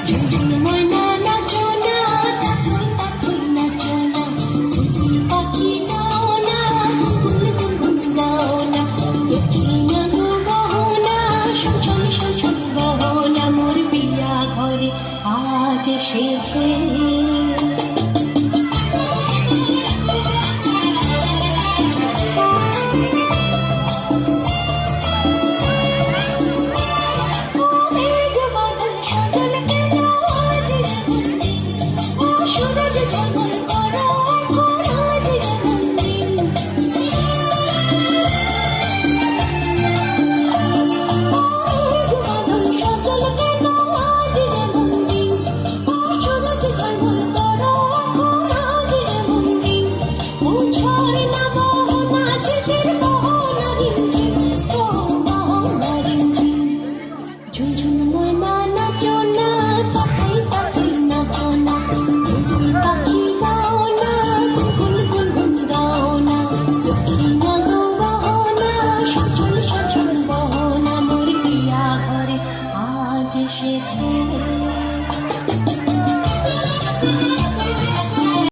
ঝুনঝুন ময়না নাচো না, তাথই তাথই নাচো না, ঝিঝি পাখি গাও না, গুনগুন গাও না, দেখি না গো গহনা, শোন শোন শোন গহনা, মোর বিয়া ঘরে আজ এসেছে। ঝুনঝুন ময়না নাচো না, তাথই তাথই নাচো না, ঝিঝি পাখি গাও না, গুনগুন গাও না, দেখি না গো গহনা, সজল সজল গহনা, মোর বিয়া ঘরে আজ এসেছে।